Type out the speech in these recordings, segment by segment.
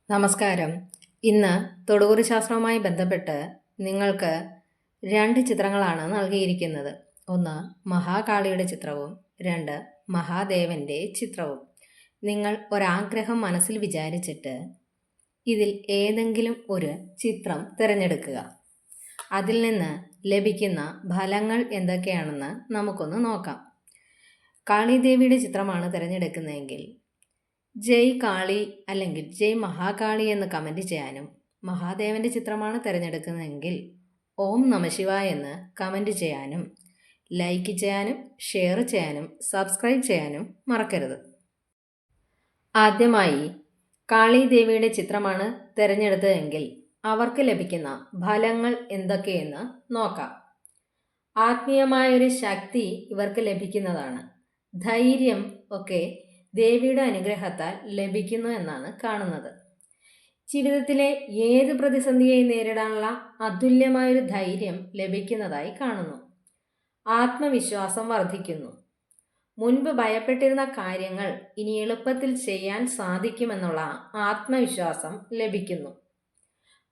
നമസ്കാരം. ഇന്ന് തൊടുകുറി ശാസ്ത്രവുമായി ബന്ധപ്പെട്ട് നിങ്ങൾക്ക് 2 ചിത്രങ്ങളാണ് നൽകിയിരിക്കുന്നത്. ഒന്ന് മഹാകാളിയുടെ ചിത്രവും 2 മഹാദേവൻ്റെ ചിത്രവും. നിങ്ങൾ ഒരാഗ്രഹം മനസ്സിൽ വിചാരിച്ചിട്ട് ഇതിൽ ഏതെങ്കിലും ഒരു ചിത്രം തിരഞ്ഞെടുക്കുക. അതിൽ നിന്ന് ലഭിക്കുന്ന ഫലങ്ങൾ എന്തൊക്കെയാണെന്ന് നമുക്കൊന്ന് നോക്കാം. കാളിദേവിയുടെ ചിത്രമാണ് തിരഞ്ഞെടുക്കുന്നതെങ്കിൽ ജയ് കാളി അല്ലെങ്കിൽ ജയ് മഹാകാളി എന്ന് കമൻറ്റ് ചെയ്യാനും, മഹാദേവൻ്റെ ചിത്രമാണ് തിരഞ്ഞെടുക്കുന്നതെങ്കിൽ ഓം നമഃശിവായ എന്ന് കമൻറ്റ് ചെയ്യാനും, ലൈക്ക് ചെയ്യാനും, ഷെയർ ചെയ്യാനും, സബ്സ്ക്രൈബ് ചെയ്യാനും മറക്കരുത്. ആദ്യമായി കാളിദേവിയുടെ ചിത്രമാണ് തിരഞ്ഞെടുത്തതെങ്കിൽ അവർക്ക് ലഭിക്കുന്ന ഫലങ്ങൾ എന്തൊക്കെയെന്ന് നോക്കാം. ആത്മീയമായൊരു ശക്തി ഇവർക്ക് ലഭിക്കുന്നതാണ്. ധൈര്യം ഒക്കെ ദേവിയുടെ അനുഗ്രഹത്താൽ ലഭിക്കുന്നു എന്നാണ് കാണുന്നത്. ജീവിതത്തിലെ ഏത് പ്രതിസന്ധിയെയും നേരിടാനുള്ള അതുല്യമായൊരു ധൈര്യം ലഭിക്കുന്നതായി കാണുന്നു. ആത്മവിശ്വാസം വർദ്ധിക്കുന്നു. മുൻപ് ഭയപ്പെട്ടിരുന്ന കാര്യങ്ങൾ ഇനി എളുപ്പത്തിൽ ചെയ്യാൻ സാധിക്കുമെന്നുള്ള ആത്മവിശ്വാസം ലഭിക്കുന്നു.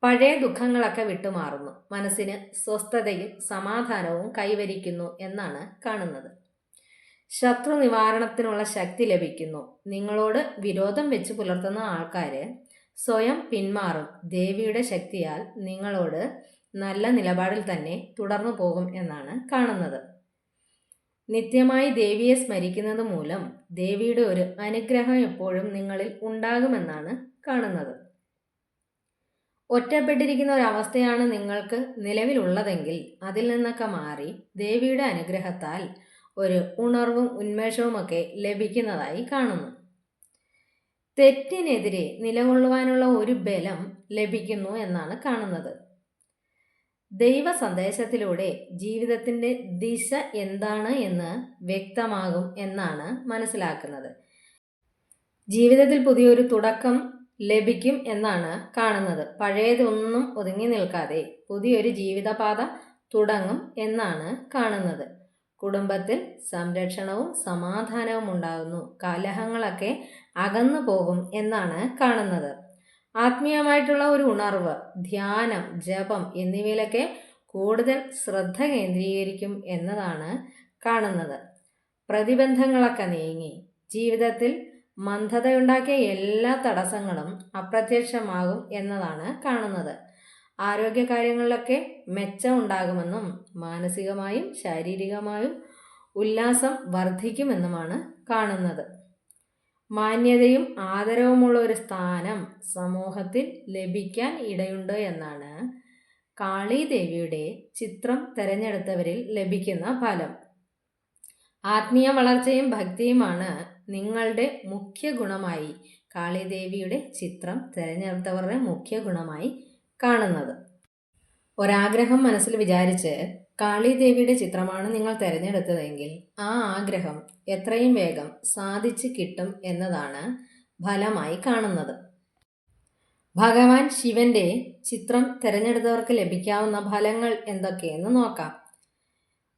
പഴയ ദുഃഖങ്ങളൊക്കെ വിട്ടുമാറുന്നു. മനസ്സിന് സ്വസ്ഥതയും സമാധാനവും കൈവരിക്കുന്നു എന്നാണ് കാണുന്നത്. ശത്രു നിവാരണത്തിനുള്ള ശക്തി ലഭിക്കുന്നു. നിങ്ങളോട് വിരോധം വെച്ച് പുലർത്തുന്ന ആൾക്കാർ സ്വയം പിന്മാറും. ദേവിയുടെ ശക്തിയാൽ നിങ്ങളോട് നല്ല നിലപാടിൽ തന്നെ തുടർന്നു പോകും എന്നാണ് കാണുന്നത്. നിത്യമായി ദേവിയെ സ്മരിക്കുന്നത് മൂലം ദേവിയുടെ ഒരു അനുഗ്രഹം എപ്പോഴും നിങ്ങളിൽ ഉണ്ടാകുമെന്നാണ് കാണുന്നത്. ഒറ്റപ്പെട്ടിരിക്കുന്ന ഒരവസ്ഥയാണ് നിങ്ങൾക്ക് നിലവിലുള്ളതെങ്കിൽ അതിൽ നിന്നൊക്കെ മാറി ദേവിയുടെ അനുഗ്രഹത്താൽ ഒരു ഉണർവും ഉന്മേഷവുമൊക്കെ ലഭിക്കുന്നതായി കാണുന്നു. തെറ്റിനെതിരെ നിലകൊള്ളുവാനുള്ള ഒരു ബലം ലഭിക്കുന്നു എന്നാണ് കാണുന്നത്. ദൈവ സന്ദേശത്തിലൂടെ ജീവിതത്തിൻ്റെ ദിശ എന്താണ് എന്ന് വ്യക്തമാകും എന്നാണ് മനസ്സിലാക്കുന്നത്. ജീവിതത്തിൽ പുതിയൊരു തുടക്കം ലഭിക്കും എന്നാണ് കാണുന്നത്. പഴയതൊന്നും ഒതുങ്ങി നിൽക്കാതെ പുതിയൊരു ജീവിതപാത തുടങ്ങും എന്നാണ് കാണുന്നത്. കുടുംബത്തിൽ സംരക്ഷണവും സമാധാനവും ഉണ്ടാകുന്നു. കലഹങ്ങളൊക്കെ അകന്നു പോകും എന്നാണ് കാണുന്നത്. ആത്മീയമായിട്ടുള്ള ഒരു ഉണർവ്, ധ്യാനം, ജപം എന്നിവയിലൊക്കെ കൂടുതൽ ശ്രദ്ധ കേന്ദ്രീകരിക്കും എന്നതാണ് കാണുന്നത്. പ്രതിബന്ധങ്ങളൊക്കെ നീങ്ങി ജീവിതത്തിൽ മന്ദതയുണ്ടാക്കിയ എല്ലാ തടസ്സങ്ങളും അപ്രത്യക്ഷമാകും എന്നതാണ് കാണുന്നത്. ആരോഗ്യകാര്യങ്ങളിലൊക്കെ മെച്ചം ഉണ്ടാകുമെന്നും മാനസികമായും ശാരീരികമായും ഉല്ലാസം വർദ്ധിക്കുമെന്നുമാണ് കാണുന്നത്. മാന്യതയും ആദരവുമുള്ള ഒരു സ്ഥാനം സമൂഹത്തിൽ ലഭിക്കാൻ ഇടയുണ്ട് എന്നാണ് കാളിദേവിയുടെ ചിത്രം തിരഞ്ഞെടുത്തവരിൽ ലഭിക്കുന്ന ഫലം. ആത്മീയ വളർച്ചയും ഭക്തിയുമാണ് നിങ്ങളുടെ മുഖ്യ ഗുണമായി കാളിദേവിയുടെ ചിത്രം തിരഞ്ഞെടുത്തവരുടെ മുഖ്യ ഗുണമായി കാണുന്നത്. ഒരാഗ്രഹം മനസ്സിൽ വിചാരിച്ച് കാളിദേവിയുടെ ചിത്രമാണ് നിങ്ങൾ തിരഞ്ഞെടുത്തതെങ്കിൽ ആ ആഗ്രഹം എത്രയും വേഗം സാധിച്ചു കിട്ടും എന്നതാണ് ഫലമായി കാണുന്നത്. ഭഗവാൻ ശിവന്റെ ചിത്രം തിരഞ്ഞെടുത്തവർക്ക് ലഭിക്കാവുന്ന ഫലങ്ങൾ എന്തൊക്കെയെന്ന് നോക്കാം.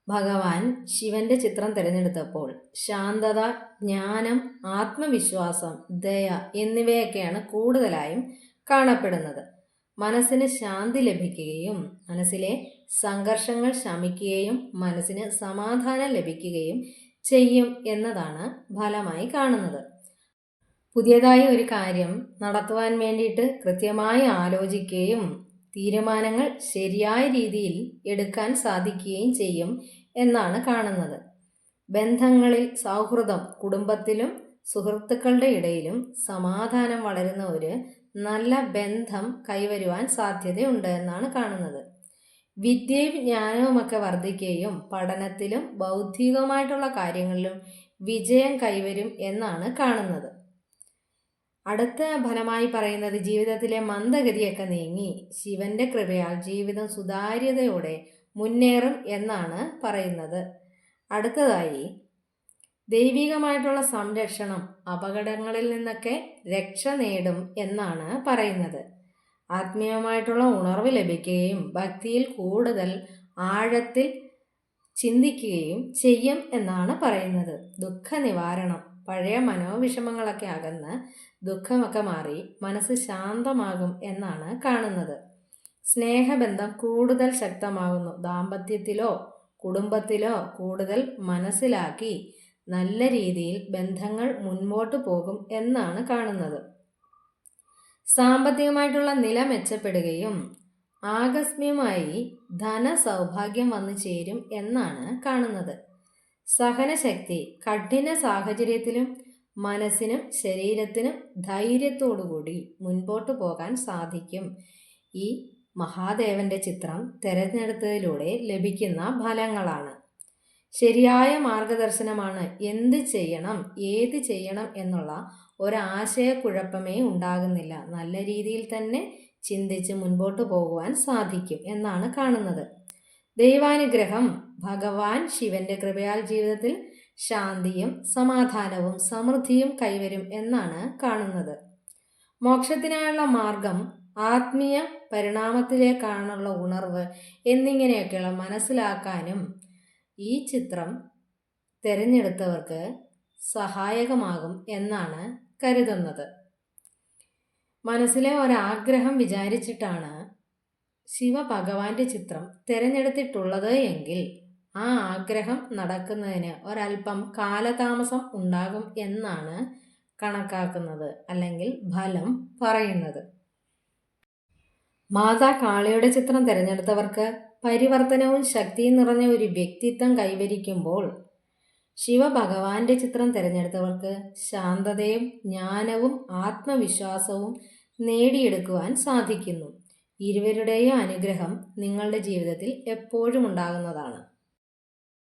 ഭഗവാൻ ശിവന്റെ ചിത്രം തിരഞ്ഞെടുത്തപ്പോൾ ശാന്തത, ജ്ഞാനം, ആത്മവിശ്വാസം, ദയ എന്നിവയൊക്കെയാണ് കൂടുതലായും കാണപ്പെടുന്നത്. മനസ്സിന് ശാന്തി ലഭിക്കുകയും മനസ്സിലെ സംഘർഷങ്ങൾ ശമിക്കുകയും മനസ്സിന് സമാധാനം ലഭിക്കുകയും ചെയ്യും എന്നതാണ് ഫലമായി കാണുന്നത്. പുതിയതായി ഒരു കാര്യം നടത്തുവാൻ വേണ്ടിയിട്ട് കൃത്യമായി ആലോചിക്കുകയും തീരുമാനങ്ങൾ ശരിയായ രീതിയിൽ എടുക്കാൻ സാധിക്കുകയും ചെയ്യും എന്നാണ് കാണുന്നത്. ബന്ധങ്ങളിൽ സൗഹൃദം, കുടുംബത്തിലും സുഹൃത്തുക്കളുടെ ഇടയിലും സമാധാനം വളരുന്ന ഒരു നല്ല ബന്ധം കൈവരുവാൻ സാധ്യതയുണ്ട് എന്നാണ് കാണുന്നത്. വിദ്യയും ജ്ഞാനവുമൊക്കെ വർദ്ധിക്കുകയും പഠനത്തിലും ബൗദ്ധികമായിട്ടുള്ള കാര്യങ്ങളിലും വിജയം കൈവരും എന്നാണ് കാണുന്നത്. അടുത്ത ഫലമായി പറയുന്നത് ജീവിതത്തിലെ മന്ദഗതിയൊക്കെ നീങ്ങി ശിവന്റെ കൃപയാൽ ജീവിതം സുതാര്യതയോടെ മുന്നേറും എന്നാണ് പറയുന്നത്. അടുത്തതായി ദൈവികമായിട്ടുള്ള സംരക്ഷണം, അപകടങ്ങളിൽ നിന്നൊക്കെ രക്ഷ നേടും എന്നാണ് പറയുന്നത്. ആത്മീയമായിട്ടുള്ള ഉണർവ് ലഭിക്കുകയും ഭക്തിയിൽ കൂടുതൽ ആഴത്തിൽ ചിന്തിക്കുകയും ചെയ്യും എന്നാണ് പറയുന്നത്. ദുഃഖ നിവാരണം, പഴയ മനോവിഷമങ്ങളൊക്കെ അകന്ന് ദുഃഖമൊക്കെ മാറി മനസ്സ് ശാന്തമാകും എന്നാണ് കാണുന്നത്. സ്നേഹബന്ധം കൂടുതൽ ശക്തമാകുന്നു. ദാമ്പത്യത്തിലോ കുടുംബത്തിലോ കൂടുതൽ മനസ്സിലാക്കി നല്ല രീതിയിൽ ബന്ധങ്ങൾ മുൻപോട്ട് പോകും എന്നാണ് കാണുന്നത്. സാമ്പത്തികമായിട്ടുള്ള നില മെച്ചപ്പെടുകയും ആകസ്മികമായി ധനസൗഭാഗ്യം വന്നു ചേരും എന്നാണ് കാണുന്നത്. സഹനശക്തി, കഠിന സാഹചര്യത്തിലും മനസ്സിനും ശരീരത്തിനും ധൈര്യത്തോടുകൂടി മുൻപോട്ട് പോകാൻ സാധിക്കും. ഈ മഹാദേവന്റെ ചിത്രം തിരഞ്ഞെടുത്തതിലൂടെ ലഭിക്കുന്ന ഫലങ്ങളാണ്. ശരിയായ മാർഗദർശനമാണ്. എന്ത് ചെയ്യണം, ഏത് ചെയ്യണം എന്നുള്ള ഒരാശയക്കുഴപ്പമേ ഉണ്ടാകുന്നില്ല. നല്ല രീതിയിൽ തന്നെ ചിന്തിച്ച് മുൻപോട്ട് പോകുവാൻ സാധിക്കും എന്നാണ് കാണുന്നത്. ദൈവാനുഗ്രഹം, ഭഗവാൻ ശിവന്റെ കൃപയാൽ ജീവിതത്തിൽ ശാന്തിയും സമാധാനവും സമൃദ്ധിയും കൈവരും എന്നാണ് കാണുന്നത്. മോക്ഷത്തിനായുള്ള മാർഗം, ആത്മീയ പരിണാമത്തിലേക്കാണുള്ള ഉണർവ് എന്നിങ്ങനെയൊക്കെയുള്ള മനസ്സിലാക്കാനും ഈ ചിത്രം തിരഞ്ഞെടുത്തവർക്ക് സഹായകമാകും എന്നാണ് കരുതുന്നത്. മനസ്സിലെ ഒരാഗ്രഹം വിചാരിച്ചിട്ടാണ് ശിവഭഗവാന്റെ ചിത്രം തിരഞ്ഞെടുത്തിട്ടുള്ളത് എങ്കിൽ ആ ആഗ്രഹം നടക്കുന്നതിന് ഒരല്പം കാലതാമസം ഉണ്ടാകും എന്നാണ് കണക്കാക്കുന്നത്, അല്ലെങ്കിൽ ഫലം പറയുന്നത്. മാതാ കാളിയുടെ ചിത്രം തിരഞ്ഞെടുത്തവർക്ക് പരിവർത്തനവും ശക്തിയും നിറഞ്ഞ ഒരു വ്യക്തിത്വം കൈവരിക്കുമ്പോൾ, ശിവഭഗവാന്റെ ചിത്രം തിരഞ്ഞെടുത്തവർക്ക് ശാന്തതയും ജ്ഞാനവും ആത്മവിശ്വാസവും നേടിയെടുക്കുവാൻ സാധിക്കുന്നു. ഇരുവരുടെയും അനുഗ്രഹം നിങ്ങളുടെ ജീവിതത്തിൽ എപ്പോഴും ഉണ്ടാകുന്നതാണ്.